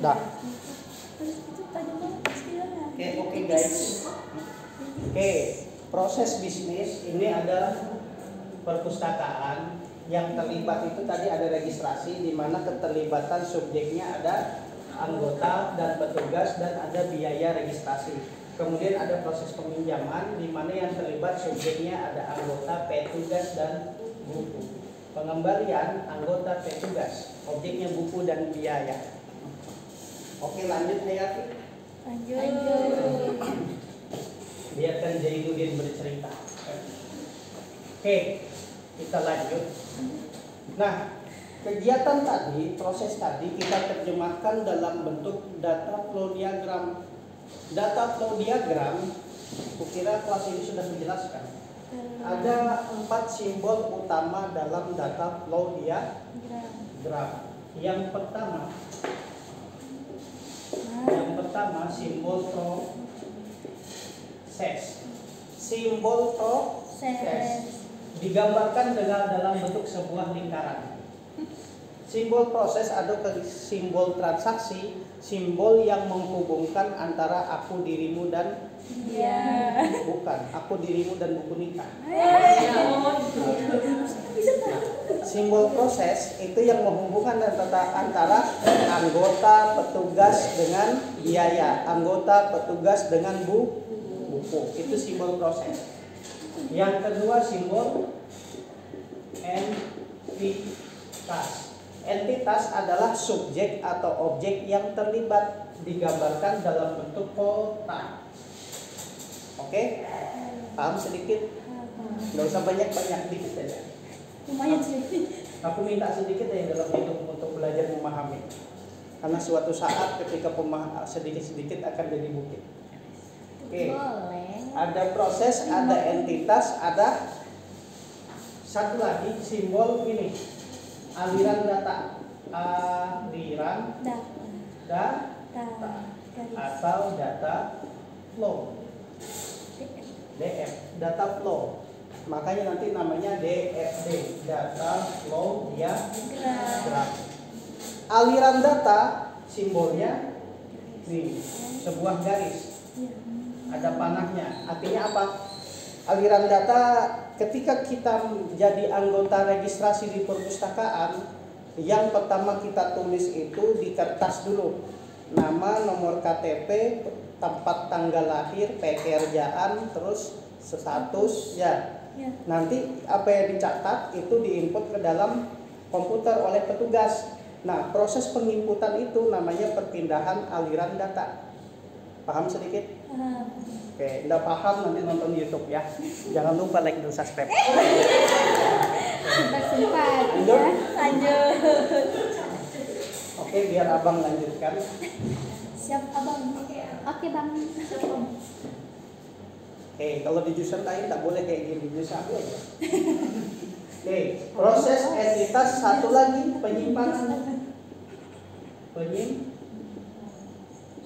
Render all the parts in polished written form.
Dah. Oke guys. Oke, proses bisnis ini ada perpustakaan. Yang terlibat itu tadi ada registrasi, di mana keterlibatan subjeknya ada anggota dan petugas dan ada biaya registrasi. Kemudian ada proses peminjaman, di mana yang terlibat subjeknya ada anggota, petugas dan buku. Pengembalian anggota, petugas, objeknya buku dan biaya. Oke, lanjut Hayati. Lanjut. Biarkan Jainuddin bercerita. Oke, kita lanjut. Nah, kegiatan tadi, proses tadi kita terjemahkan dalam bentuk data flow diagram. Data flow diagram, kukira kelas ini sudah menjelaskan. Ada 4 simbol utama dalam data flow diagram. Yang pertama simbol proses. Simbol proses digambarkan dalam bentuk sebuah lingkaran. Simbol proses ada simbol transaksi, simbol yang menghubungkan antara aku, dirimu dan bukan, aku, dirimu dan buku nikah. Simbol proses itu yang menghubungkan antara anggota, petugas dengan biaya, anggota, petugas dengan buku. Itu simbol proses. Yang kedua simbol entitas. Entitas adalah subjek atau objek yang terlibat, digambarkan dalam bentuk kotak. Oke? Paham sedikit? Nggak usah banyak-banyak, dikit aja. Lumayan sedikit. Aku minta sedikit ya dalam hidup untuk belajar memahami. Karena suatu saat ketika sedikit-sedikit akan jadi bukit. Oke. Ada proses, ada entitas, ada satu lagi simbol ini. Aliran data. Aliran data atau data flow. DF, data flow. Makanya nanti namanya DFD, data flow diagram. Aliran data simbolnya nih, sebuah garis. Ada panahnya. Artinya apa? Aliran data ketika kita jadi anggota registrasi di perpustakaan, yang pertama kita tulis itu di kertas dulu. Nama, nomor KTP, tempat tanggal lahir, pekerjaan, terus status ya. Nanti apa yang dicatat itu diinput ke dalam komputer oleh petugas. Nah, proses penginputan itu namanya perpindahan aliran data. Paham sedikit? Oke, enggak paham nanti nonton YouTube ya. Jangan lupa like dan subscribe. Sempat. Lanjut. Oke, biar abang lanjutkan. Siap abang. Oke bang. Oke, kalau di jurusan lain tak boleh kayak gini, jurusan aku aja. Oke, proses entitas satu lagi penyimpanan.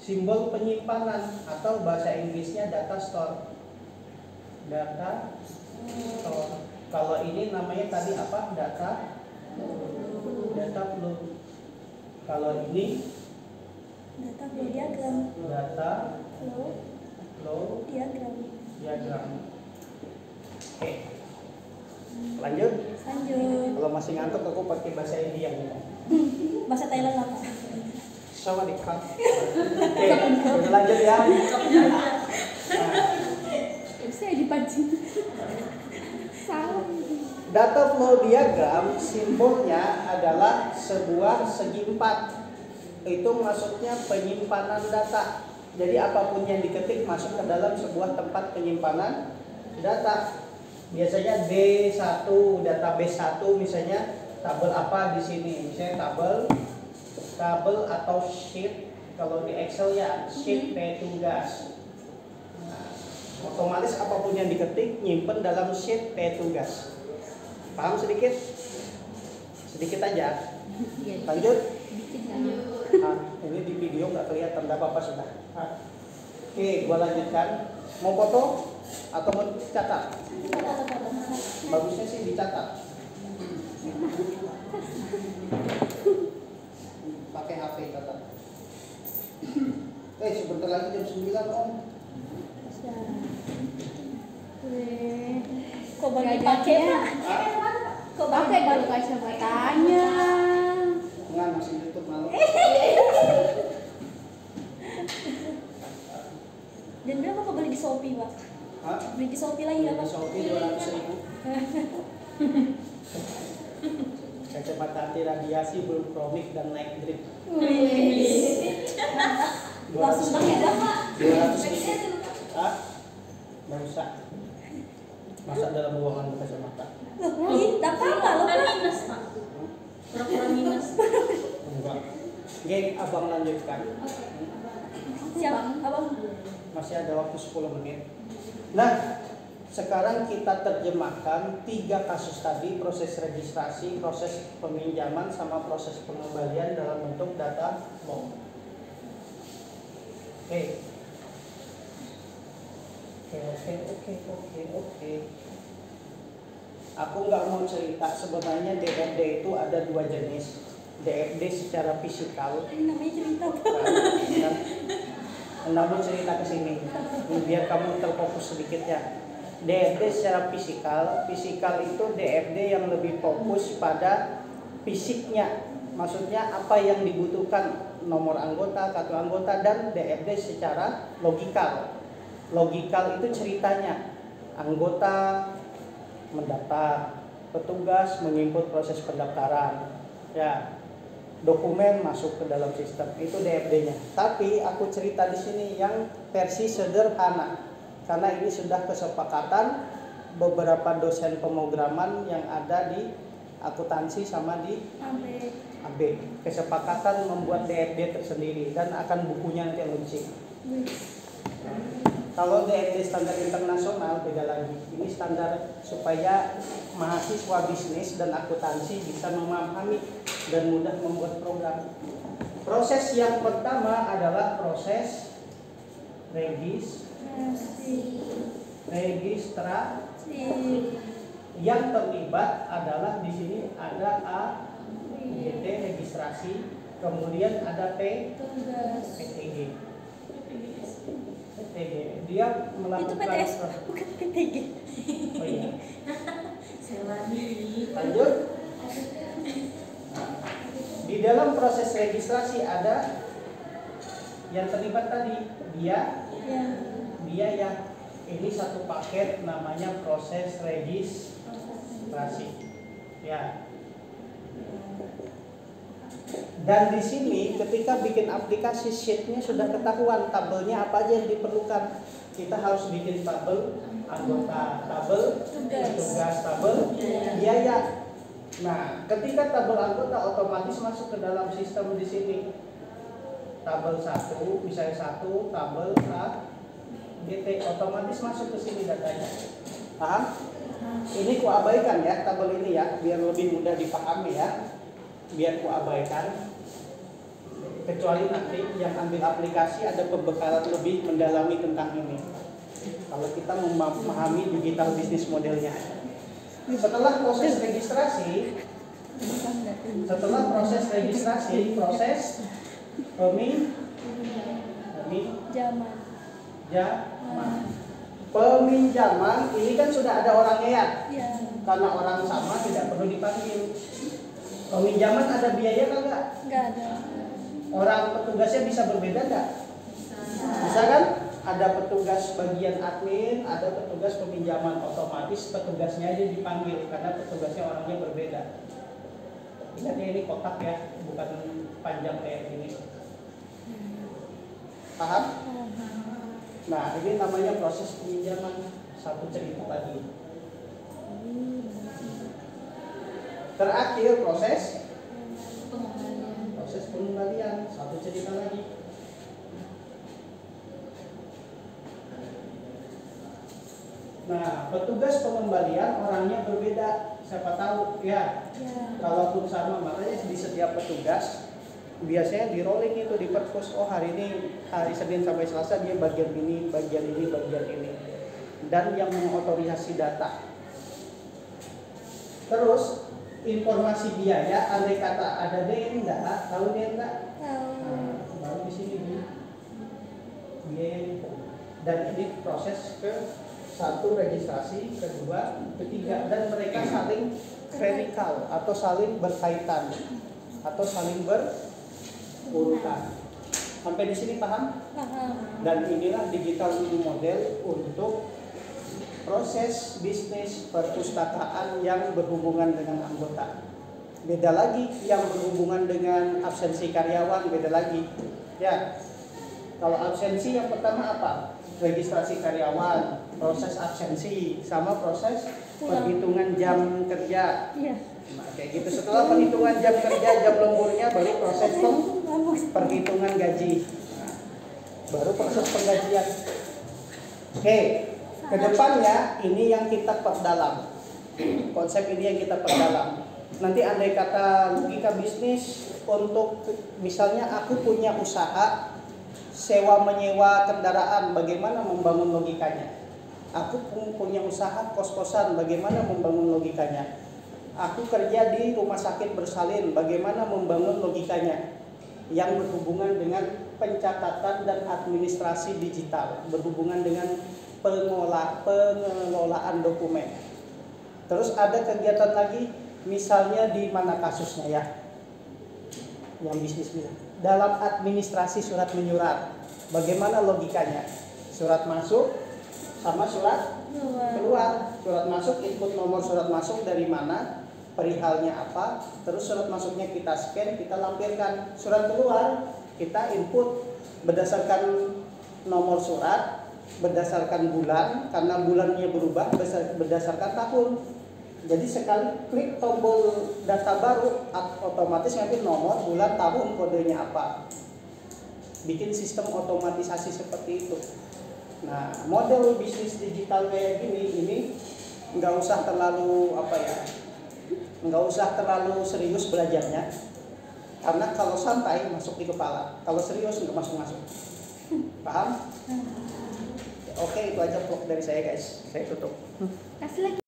Simbol penyimpanan atau bahasa Inggrisnya data store. Data store. Kalau ini namanya tadi apa? Data flow. Kalau ini Data flow diagram. Data flow diagram. Oke. Lanjut. Lanjut. Kalau masih ngantuk aku pakai bahasa India ngomong. Bahasa Thailand apa? Sawadikap. Oke, kita lanjut ya. Nah, Saya dipancing. Salah. data flow diagram simbolnya adalah sebuah segi 4. Itu maksudnya penyimpanan data. Jadi apapun yang diketik masuk ke dalam sebuah tempat penyimpanan data. Biasanya D1, database 1 misalnya tabel apa di sini? Misalnya tabel atau sheet. Kalau di Excel ya sheet petugas. Nah, otomatis apapun yang diketik nyimpen dalam sheet petugas. Paham sedikit? Sedikit aja. Lanjut. Nah, ini di video nggak kelihatan, nggak apa-apa sudah. Oke, gua lanjutkan. Mau foto atau mau catat? Bagusnya sih dicatat. Pakai HP catat. Sebentar lagi jam 9 Om. Kok baru dipakai Pak? Kok pakai baru kacamatanya? Enggak, masih YouTube malu. Dan berapa kok beli di Shopee Pak? Hah? Beli di Shopee lagi nggak Pak? Shopee 200.000. Kacamata anti radiasi belum kronik dan naik drip. Langsung pakai Pak. 200.000. Hah? Nggak usah. Masa dalam ruangan kacamata? Loh, tak apa-apa loh Pak. minus Pak. Pura-pura minus. Enggak. Geng, abang lanjutkan. Siap, Abang. Masih ada waktu 10 menit. Nah, sekarang kita terjemahkan 3 kasus tadi, proses registrasi, proses peminjaman, sama proses pengembalian dalam bentuk data log. Oke. Aku nggak mau cerita, sebenarnya DFD itu ada 2 jenis. DFD secara fisikal. Ini namanya cerita Pak. Namun cerita ke sini biar kamu terfokus sedikit ya. DFD secara fisikal itu DFD yang lebih fokus pada fisiknya, maksudnya apa yang dibutuhkan, nomor anggota, kartu anggota, dan DFD secara logikal itu ceritanya anggota mendaftar, petugas menginput proses pendaftaran, ya, dokumen masuk ke dalam sistem, itu DFD-nya. Tapi aku cerita di sini yang versi sederhana karena ini sudah kesepakatan beberapa dosen pemrograman yang ada di akuntansi sama di AB. Kesepakatan membuat DFD tersendiri dan akan bukunya nanti launching. Kalau DFD standar internasional beda lagi. Ini standar supaya mahasiswa bisnis dan akuntansi bisa memahami dan mudah membuat program. Proses yang pertama adalah proses registrasi. Yang terlibat adalah di sini ada A, GT registrasi, kemudian ada PTG. Dia melakukan itu PTS bukan PTG. Oh iya. Selani. Lanjut. Di dalam proses registrasi ada yang terlibat tadi biaya. Ini satu paket namanya proses registrasi. Ya. Dan di sini ketika bikin aplikasi sheet-nya sudah ketahuan tabelnya apa aja yang diperlukan. Kita harus bikin tabel anggota, tabel tugas, tabel biaya. Nah, ketika tabel anggota otomatis masuk ke dalam sistem di sini. Tabel 1, misalnya 1, tabel A, GT otomatis masuk ke sini datanya. Paham? Ini ku abaikan ya tabel ini ya, biar lebih mudah dipahami ya. Biar ku abaikan. Kecuali nanti yang ambil aplikasi ada pembekalan lebih mendalami tentang ini. Kalau kita memahami digital business modelnya. Setelah proses registrasi, proses peminjaman ini kan sudah ada orangnya ya. Karena orang sama tidak perlu dipanggil. Peminjaman ada biaya kagak? Enggak ada. Orang petugasnya bisa berbeda nggak? Bisa kan? Ada petugas bagian admin, ada petugas peminjaman, otomatis petugasnya aja dipanggil karena petugasnya orangnya berbeda. Ingat ya, ini kotak ya, bukan panjang kayak gini. Paham? Nah, ini namanya proses peminjaman. Satu cerita tadi. Terakhir proses pengembalian. Satu cerita lagi. Nah, petugas pengembalian orangnya berbeda. Siapa tahu ya. Kalaupun sama, makanya di setiap petugas biasanya di rolling itu di perpus. Oh, hari ini hari Senin sampai Selasa dia bagian ini, bagian ini, bagian ini. Dan yang mengotorisasi data. Terus informasi biaya, andai kata ada D enggak, tahu dia enggak? Tahu. Nah, baru di sini dan ini proses ke satu registrasi, kedua, ketiga, dan mereka saling vertikal atau saling berkaitan atau saling berurutan. Sampai di sini paham? Paham. Dan inilah digital model untuk proses bisnis perpustakaan yang berhubungan dengan anggota. Beda lagi yang berhubungan dengan absensi karyawan, beda lagi. Ya, kalau absensi yang pertama apa? Registrasi karyawan, proses absensi, sama proses perhitungan jam kerja. Iya. Nah, kayak gitu. Setelah perhitungan jam kerja, jam lemburnya, baru proses perhitungan gaji. Nah, baru proses penggajian. Oke, kedepannya ini yang kita perdalam. Konsep ini yang kita perdalam. Nanti andai kata logika bisnis untuk misalnya aku punya usaha sewa menyewa kendaraan, bagaimana membangun logikanya? Aku punya usaha kos-kosan, bagaimana membangun logikanya? Aku kerja di rumah sakit bersalin, bagaimana membangun logikanya? Yang berhubungan dengan pencatatan dan administrasi digital, berhubungan dengan pengelolaan dokumen. Terus ada kegiatan lagi, misalnya di mana kasusnya ya? Yang bisnis bilang. Dalam administrasi surat menyurat, bagaimana logikanya? Surat masuk sama surat keluar. Surat masuk, input nomor surat masuk dari mana, perihalnya apa, terus surat masuknya kita scan, kita lampirkan. Surat keluar, kita input berdasarkan nomor surat, berdasarkan bulan, karena bulannya berubah, berdasarkan tahun. Jadi sekali klik tombol data baru, otomatis ngambil nomor, bulan, tahun, kodenya apa. Bikin sistem otomatisasi seperti itu. Nah, model bisnis digital kayak gini, ini nggak usah terlalu nggak usah terlalu serius belajarnya. Karena kalau santai masuk di kepala, kalau serius nggak masuk. Paham? Oke, itu aja vlog dari saya guys. Saya tutup. Kasih lagi.